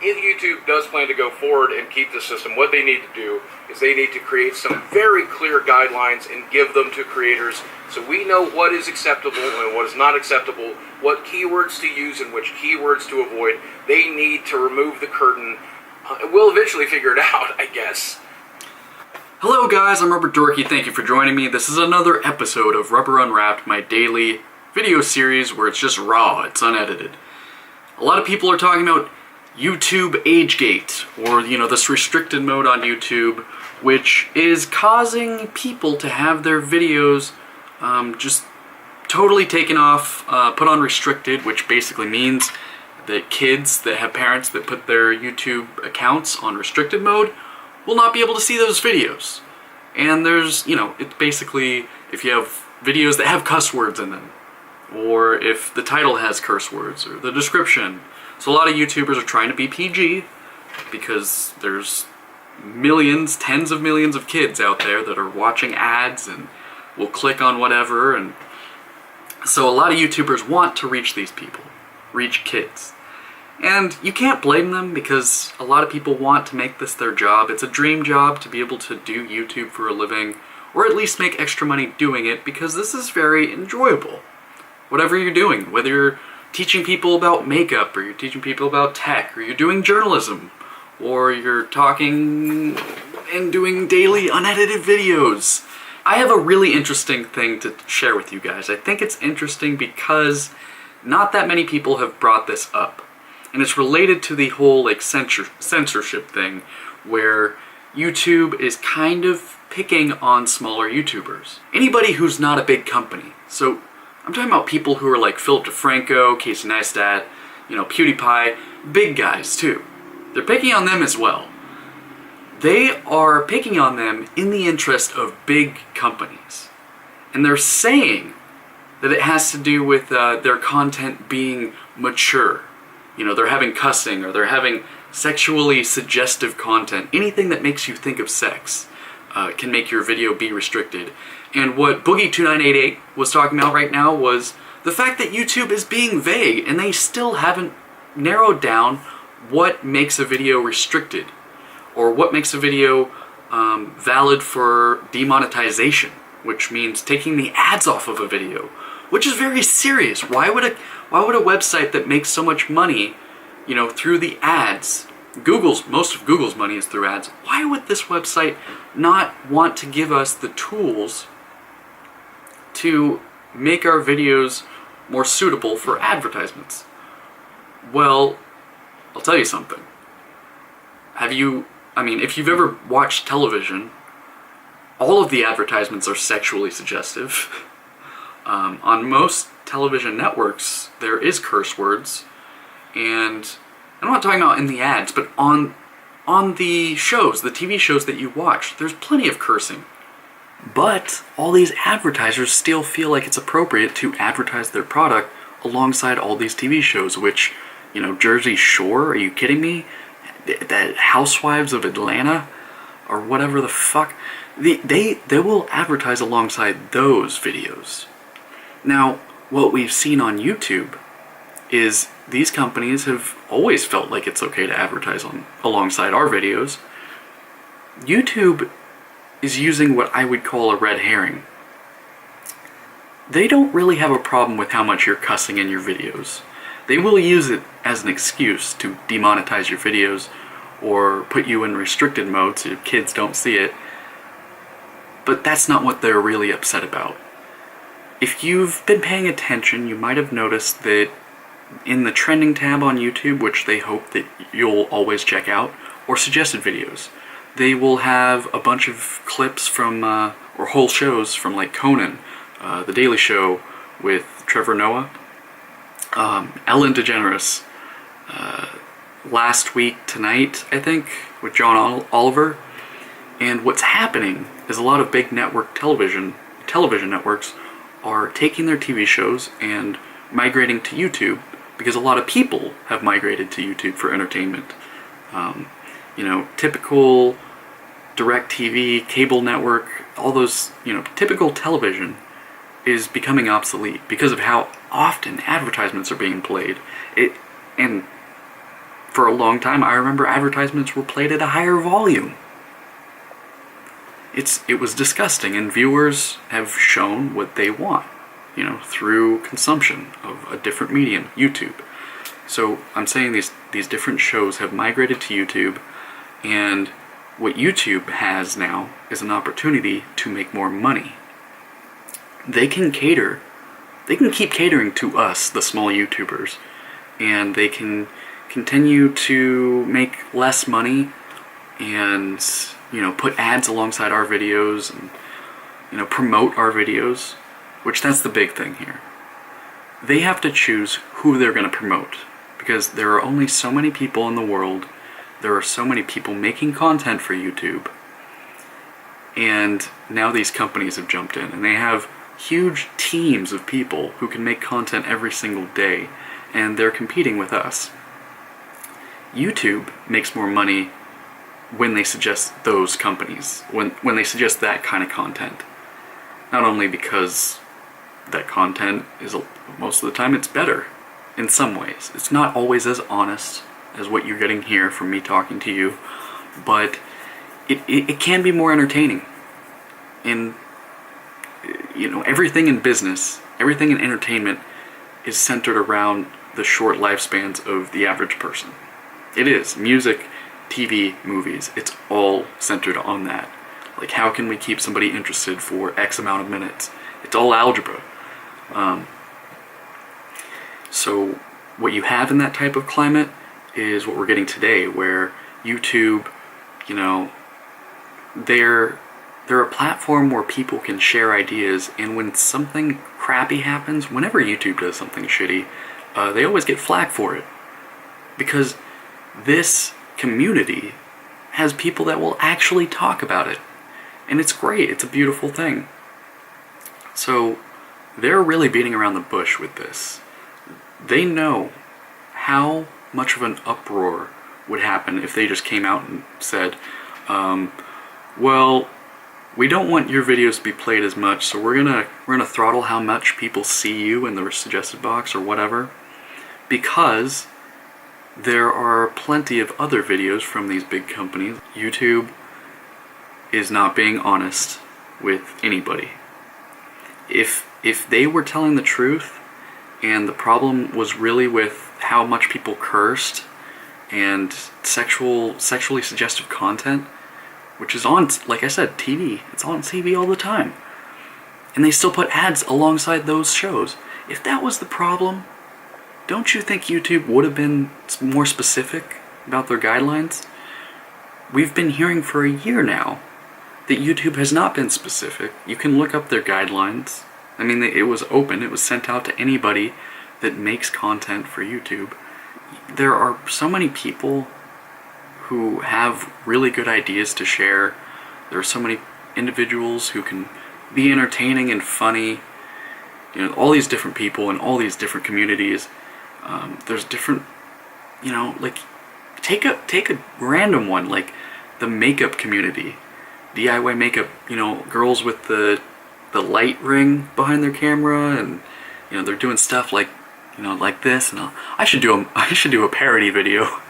if YouTube does plan to go forward and keep the system, what they need to do is they need to create some very clear guidelines and give them to creators so we know what is acceptable and what is not acceptable, what keywords to use and which keywords to avoid. They need to remove the curtain. We'll eventually figure it out, I guess. Hello guys, I'm Rubber Dorky. Thank you for joining me. This is another episode of Rubber Unwrapped, my daily video series where it's just raw, it's unedited. A lot of people are talking about YouTube AgeGate, or this restricted mode on YouTube, which is causing people to have their videos just totally taken off, put on restricted, which basically means that kids that have parents that put their YouTube accounts on restricted mode will not be able to see those videos. And there's, it's basically if you have videos that have cuss words in them, or if the title has curse words, or the description. So a lot of YouTubers are trying to be PG because there's millions, tens of millions of kids out there that are watching ads and will click on whatever, and so a lot of YouTubers want to reach these people, reach kids. And you can't blame them because a lot of people want to make this their job. It's a dream job to be able to do YouTube for a living, or at least make extra money doing it, because this is very enjoyable. Whatever you're doing, whether you're teaching people about makeup, or you're teaching people about tech, or you're doing journalism, or you're talking and doing daily unedited videos. I have a really interesting thing to share with you guys. I think it's interesting because not that many people have brought this up. And it's related to the whole censorship thing, where YouTube is kind of picking on smaller YouTubers. Anybody who's not a big company. So I'm talking about people who are like Philip DeFranco, Casey Neistat, PewDiePie, big guys too. They're picking on them as well. They are picking on them in the interest of big companies. And they're saying that it has to do with their content being mature. They're having cussing, or they're having sexually suggestive content. Anything that makes you think of sex can make your video be restricted. And what Boogie2988 was talking about right now was the fact that YouTube is being vague, and they still haven't narrowed down what makes a video restricted, or what makes a video valid for demonetization, which means taking the ads off of a video, which is very serious. Why would a website that makes so much money, through the ads, most of Google's money is through ads, why would this website not want to give us the tools to make our videos more suitable for advertisements? Well, I'll tell you something. If you've ever watched television, all of the advertisements are sexually suggestive. On most television networks, there is curse words, and I'm not talking about in the ads, but on the shows, the TV shows that you watch, there's plenty of cursing. But all these advertisers still feel like it's appropriate to advertise their product alongside all these TV shows, which, Jersey Shore, are you kidding me? That Housewives of Atlanta, or whatever the fuck, they will advertise alongside those videos. Now, what we've seen on YouTube is these companies have always felt like it's okay to advertise alongside our videos. YouTube is using what I would call a red herring. They don't really have a problem with how much you're cussing in your videos. They will use it as an excuse to demonetize your videos or put you in restricted mode so kids don't see it. But that's not what they're really upset about. If you've been paying attention, you might have noticed that in the trending tab on YouTube, which they hope that you'll always check out, or suggested videos, they will have a bunch of clips from, or whole shows from like Conan, The Daily Show with Trevor Noah, Ellen DeGeneres, last week tonight, I think, with John Oliver. And what's happening is a lot of big network television networks are taking their TV shows and migrating to YouTube, because a lot of people have migrated to YouTube for entertainment. Typical DirecTV, cable network, all those, typical television is becoming obsolete because of how often advertisements are being played. And for a long time, I remember advertisements were played at a higher volume. It was disgusting, and viewers have shown what they want, you know, through consumption of a different medium, YouTube. So I'm saying these different shows have migrated to YouTube, and what YouTube has now is an opportunity to make more money. They can keep catering to us, the small YouTubers, and they can continue to make less money and, you know, put ads alongside our videos and, you know, promote our videos, which that's the big thing here. They have to choose who they're going to promote, because there are only so many people in the world. There are so many people making content for YouTube, and now these companies have jumped in, and they have huge teams of people who can make content every single day, and they're competing with us. YouTube makes more money when they suggest those companies, when they suggest that kind of content. Not only because that content is, most of the time, it's better in some ways. It's not always as honest as what you're getting here from me talking to you, but it can be more entertaining. And, you know, everything in business, everything in entertainment is centered around the short lifespans of the average person. It is. Music, TV, movies, it's all centered on that. Like, how can we keep somebody interested for X amount of minutes? It's all algebra. So what you have in that type of climate is what we're getting today, where YouTube, you know, they're a platform where people can share ideas, and when something crappy happens, whenever YouTube does something shitty, they always get flack for it. Because this community has people that will actually talk about it. And it's great. It's a beautiful thing. So they're really beating around the bush with this. They know how much of an uproar would happen if they just came out and said, well, we don't want your videos to be played as much, so we're gonna throttle how much people see you in the suggested box or whatever, because there are plenty of other videos from these big companies. YouTube is not being honest with anybody. If they were telling the truth, and the problem was really with how much people cursed and sexually suggestive content, which is on, like I said, TV. It's on TV all the time. And they still put ads alongside those shows. If that was the problem, don't you think YouTube would have been more specific about their guidelines? We've been hearing for a year now that YouTube has not been specific. You can look up their guidelines. I mean, it was open. It was sent out to anybody that makes content for YouTube. There are so many people who have really good ideas to share. There are so many individuals who can be entertaining and funny. You know, all these different people in all these different communities. There's different, you know, like, take a random one, like the makeup community. DIY makeup, you know, girls with the light ring behind their camera, and, you know, they're doing stuff like, you know, like this, and I should do a parody video.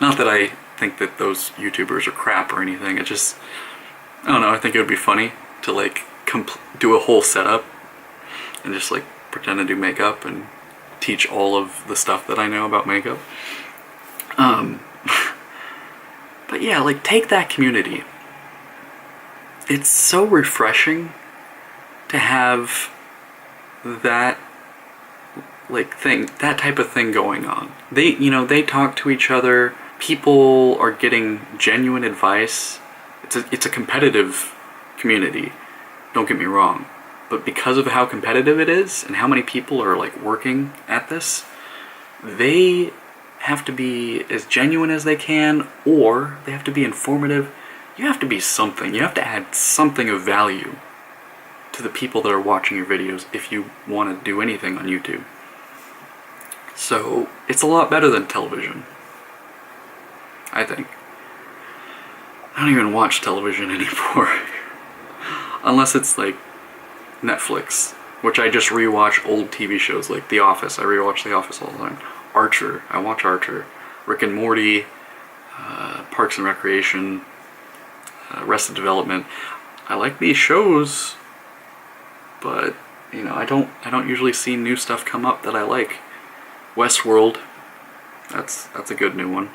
Not that I think that those YouTubers are crap or anything. It just, I don't know, I think it would be funny to, like, do a whole setup and just, like, pretend to do makeup and teach all of the stuff that I know about makeup. But yeah, like, take that community. It's so refreshing to have that, like, thing, that type of thing going on. They, you know, they talk to each other. People are getting genuine advice. It's a competitive community. Don't get me wrong. But because of how competitive it is and how many people are, like, working at this, they have to be as genuine as they can, or they have to be informative. You have to be something. You have to add something of value to the people that are watching your videos if you want to do anything on YouTube. So it's a lot better than television, I think. I don't even watch television anymore. Unless it's like Netflix, which I just rewatch old TV shows like The Office. I rewatch The Office all the time. Archer, I watch Archer. Rick and Morty, Parks and Recreation, Arrested Development. I like these shows, but you know, I don't usually see new stuff come up that I like. Westworld, that's a good new one.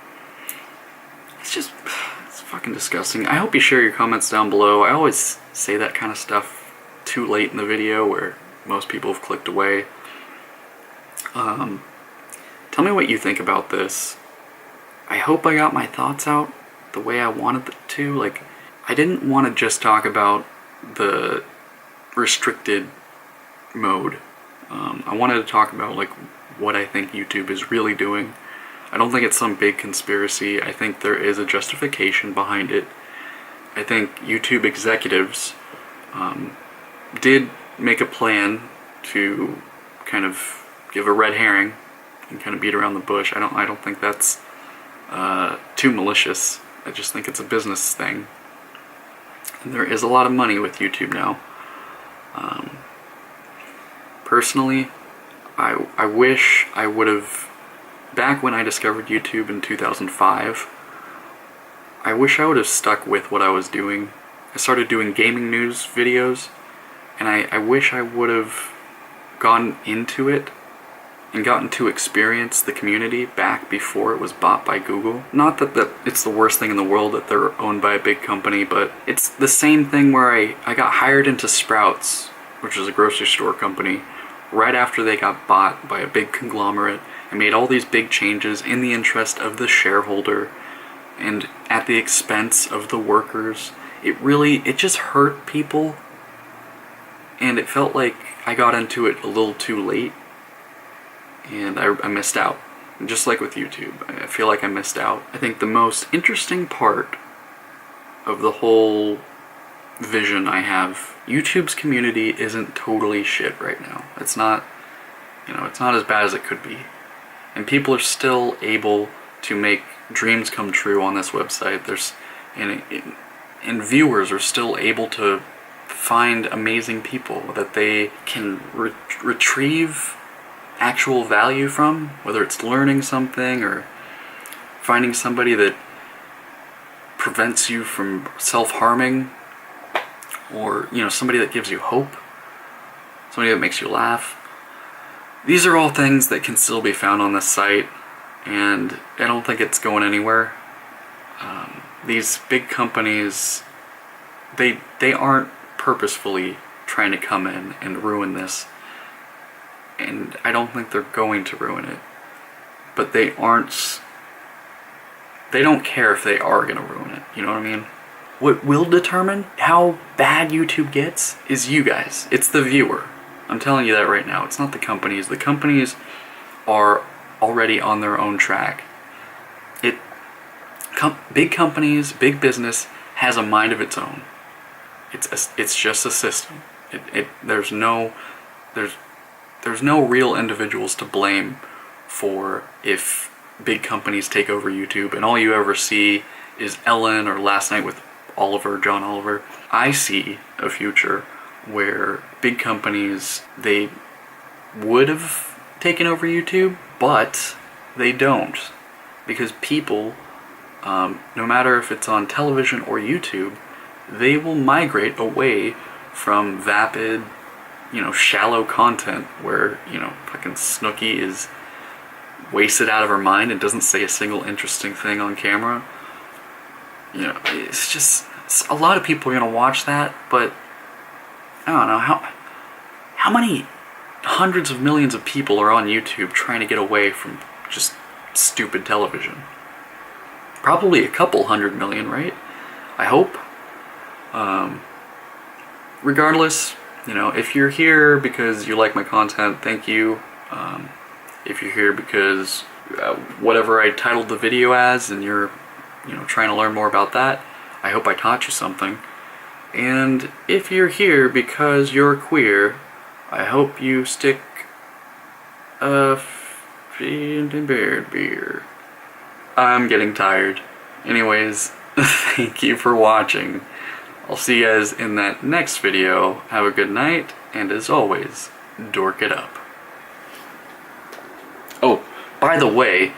It's fucking disgusting. I hope you share your comments down below. I always say that kind of stuff too late in the video where most people have clicked away. Tell me what you think about this. I hope I got my thoughts out the way I wanted to. Like, I didn't want to just talk about the restricted mode. I wanted to talk about like what I think YouTube is really doing. I don't think it's some big conspiracy. I think there is a justification behind it. I think YouTube executives did make a plan to kind of give a red herring and kind of beat around the bush. I don't think that's too malicious. I just think it's a business thing. And there is a lot of money with YouTube now. Personally, I wish I would have, back when I discovered YouTube in 2005, I wish I would have stuck with what I was doing. I started doing gaming news videos, and I wish I would have gone into it and gotten to experience the community back before it was bought by Google. Not that it's the worst thing in the world that they're owned by a big company, but it's the same thing where I got hired into Sprouts, which is a grocery store company, right after they got bought by a big conglomerate and made all these big changes in the interest of the shareholder and at the expense of the workers. It just hurt people, and it felt like I got into it a little too late. And I missed out. Just like with YouTube, I feel like I missed out. I think the most interesting part of the whole vision I have, YouTube's community isn't totally shit right now. It's not, it's not as bad as it could be. And people are still able to make dreams come true on this website. And viewers are still able to find amazing people that they can retrieve actual value from, whether it's learning something or finding somebody that prevents you from self-harming, or somebody that gives you hope, somebody that makes you laugh. These are all things that can still be found on this site, and I don't think it's going anywhere. These big companies, they aren't purposefully trying to come in and ruin this. And I don't think they're going to ruin it. But they don't care if they are going to ruin it. You know what I mean? What will determine how bad YouTube gets is you guys. It's the viewer. I'm telling you that right now. It's not the companies. The companies are already on their own track. Big companies, big business has a mind of its own. It's just a system. There's no real individuals to blame for if big companies take over YouTube and all you ever see is Ellen or Last Night with John Oliver. I see a future where big companies, they would have taken over YouTube, but they don't. Because people, no matter if it's on television or YouTube, they will migrate away from vapid, shallow content where, fucking Snooki is wasted out of her mind and doesn't say a single interesting thing on camera. It's a lot of people are going to watch that, but I don't know, how many hundreds of millions of people are on YouTube trying to get away from just stupid television? Probably a couple 100 million, right? I hope. Regardless, if you're here because you like my content, thank you. If you're here because whatever I titled the video as and you're trying to learn more about that, I hope I taught you something. And if you're here because you're queer, I hope you stick a beer. I'm getting tired. Anyways, thank you for watching. I'll see you guys in that next video. Have a good night, and as always, dork it up. Oh, by the way,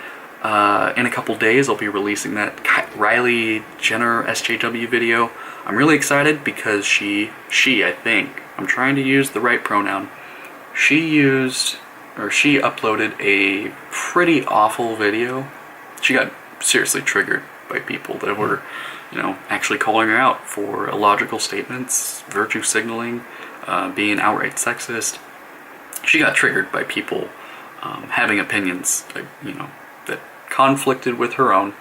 In a couple days, I'll be releasing that Riley Jenner SJW video. I'm really excited because she, I think, I'm trying to use the right pronoun. She uploaded a pretty awful video. She got seriously triggered by people that were, actually calling her out for illogical statements, virtue signaling, being outright sexist. She got triggered by people having opinions, that conflicted with her own.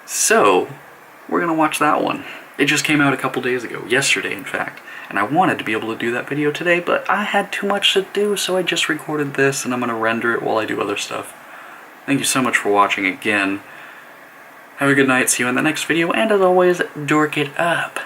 So, we're gonna watch that one. It just came out a couple days ago, yesterday in fact, and I wanted to be able to do that video today, but I had too much to do, so I just recorded this and I'm gonna render it while I do other stuff. Thank you so much for watching again. Have a good night, see you in the next video, and as always, dork it up.